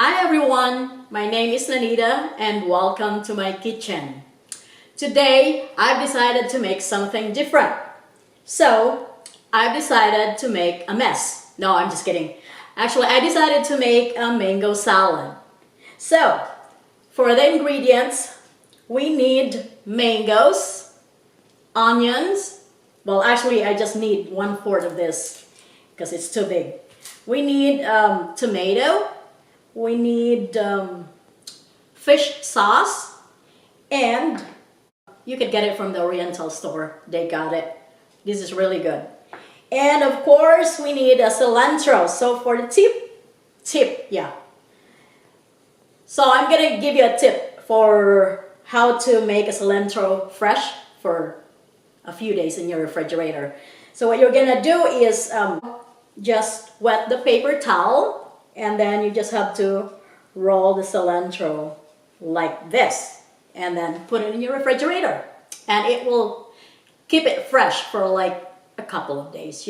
Hi everyone, my name is Nanita and welcome to my kitchen. Today I've decided to make something different. So I've decided to make a mess. No, I'm just kidding. Actually, I decided to make a mango salad. So for the ingredients, we need mangoes, onions. Well, actually I just need 1/4 of this because it's too big. We need tomato. We need fish sauce, and you can get it from the Oriental store. They got it. This is really good. And of course, we need a cilantro. So for the tip, yeah. So I'm gonna give you a tip for how to make a cilantro fresh for a few days in your refrigerator. So what you're gonna do is just wet the paper towel, and then you just have to roll the cilantro like this and then put it in your refrigerator, and it will keep it fresh for like a couple of days.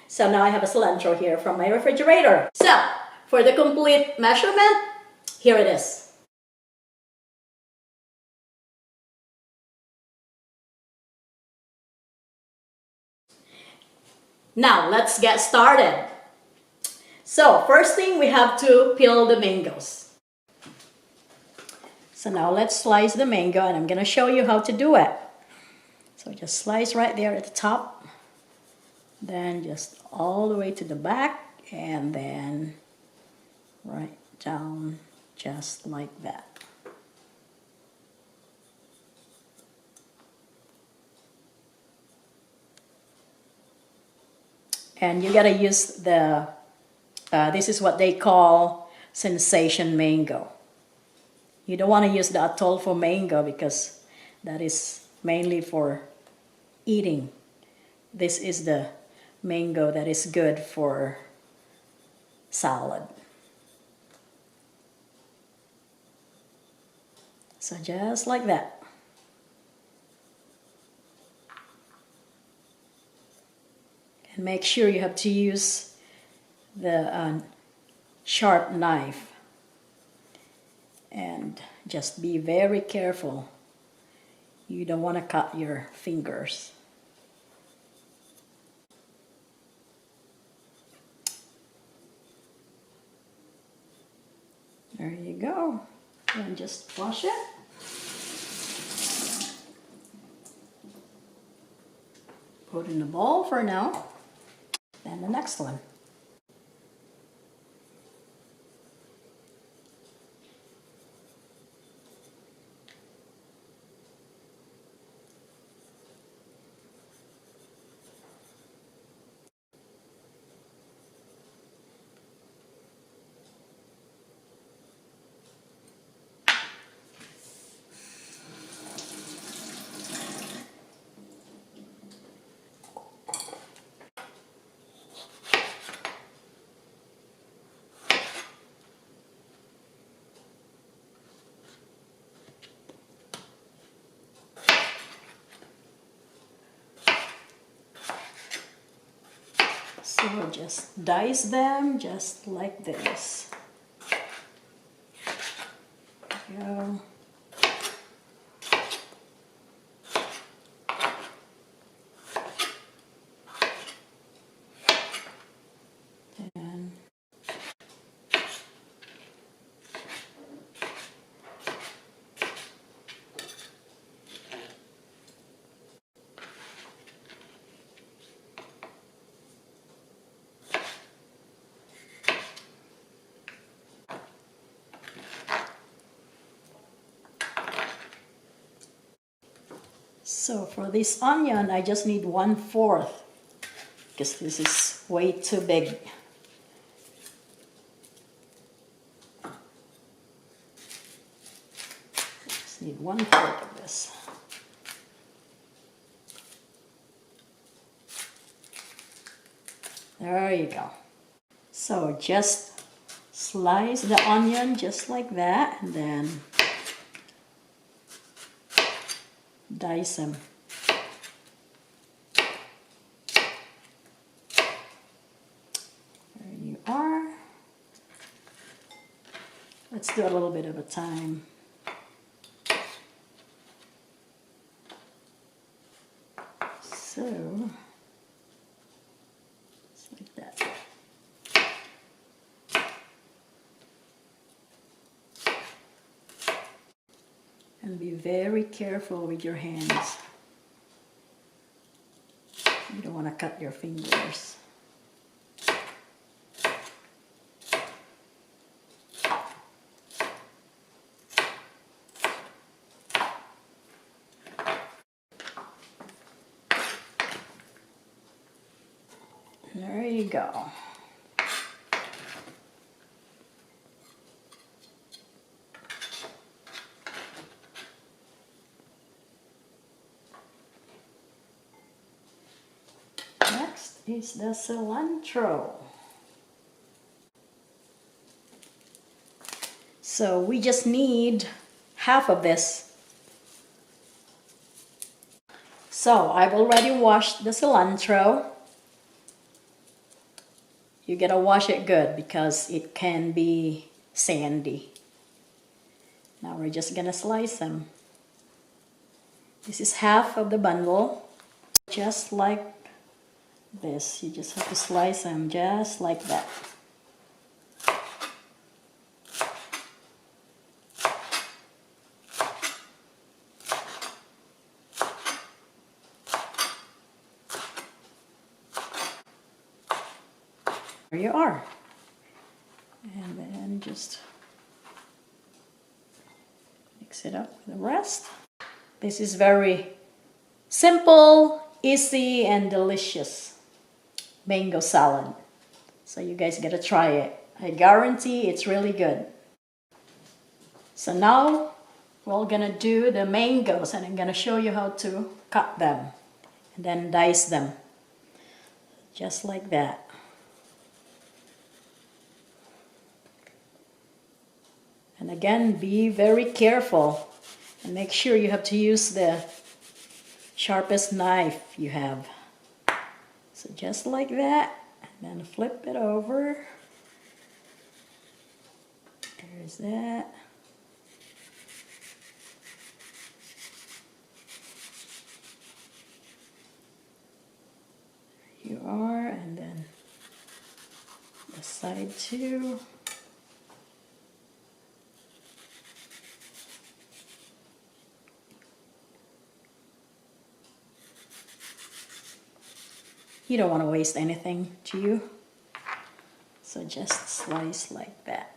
So now I have a cilantro here from my refrigerator. So for the complete measurement, here it is. Now let's get started. So first thing, we have to peel the mangoes. So now let's slice the mango, and I'm gonna show you how to do it. So just slice right there at the top, then just all the way to the back, and then right down just like that. And you gotta use the, this is what they call sensation mango. You don't want to use the Atolfo mango because that is mainly for eating. This is the mango that is good for salad. So just like that. And make sure you have to use the sharp knife. And just be very careful. You don't want to cut your fingers. There you go. And just wash it. Put in the bowl for now. Then the next one. So just dice them just like this. There you go. And so for this onion, I just need 1/4 because this is way too big. Just need 1/4 of this. There you go. So just slice the onion just like that, and then dice them. There you are. Let's do a little bit at a time. So, just like that. And be very careful with your hands. You don't want to cut your fingers. There you go. Next is the cilantro. So we just need half of this. So I've already washed the cilantro. You gotta wash it good because it can be sandy. Now we're just gonna slice them. This is half of the bundle. Just like this. You just have to slice them just like that. There you are. And then just mix it up with the rest. This is very simple, easy, and delicious mango salad. So you guys gotta try it. I guarantee it's really good. So now we're gonna do the mangoes and I'm gonna show you how to cut them and then dice them. Just like that. And again, be very careful and make sure you have to use the sharpest knife you have. So just like that, and then flip it over. There's that. There you are, and then the side too. You don't want to waste anything, do you? So just slice like that.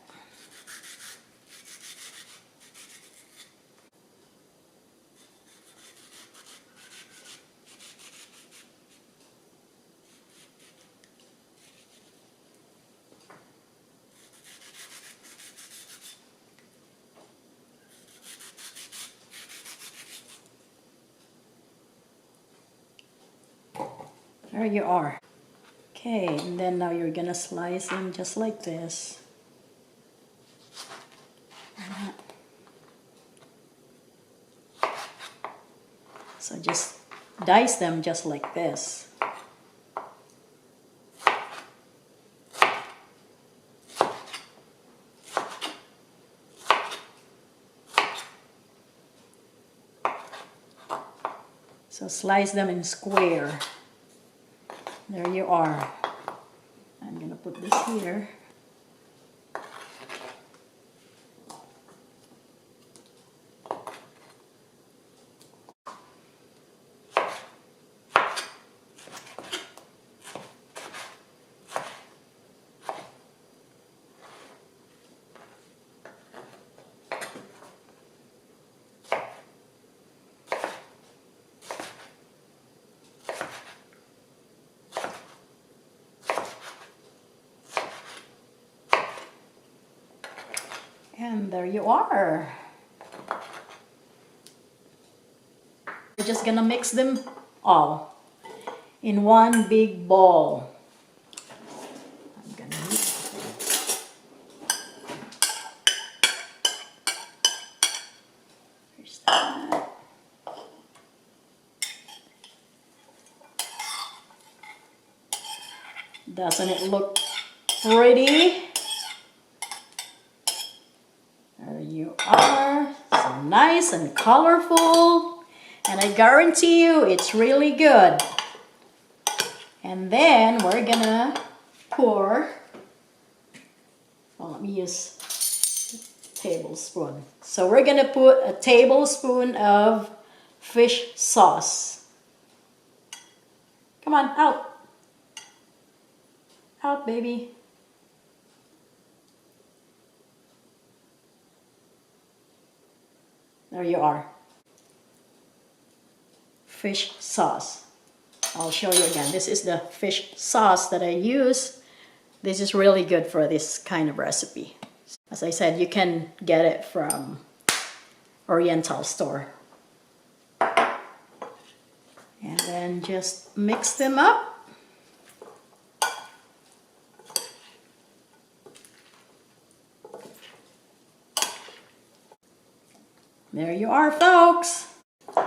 There you are. Okay, and then now you're gonna slice them just like this. So just dice them just like this. So slice them in square. There you are. I'm gonna put this here. And there you are. We're just gonna mix them all in one big bowl. I'm gonna use There's that. Doesn't it look pretty? you are, so nice and colorful, and I guarantee you it's really good. And then we're gonna pour, well, let me use a tablespoon. So we're gonna put a tablespoon of fish sauce. Come on, out. Out, baby. There you are. Fish sauce. I'll show you again. This is the fish sauce that I use. This is really good for this kind of recipe. As I said, you can get it from Oriental store. And then just mix them up. There you are, folks.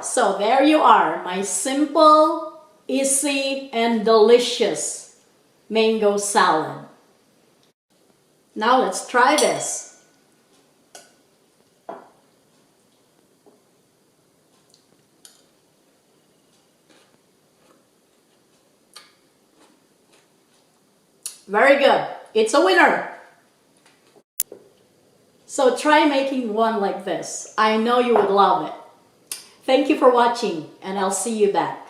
So there you are, my simple, easy, and delicious mango salad. Now let's try this. Very good. It's a winner. So try making one like this. I know you would love it. Thank you for watching, and I'll see you back.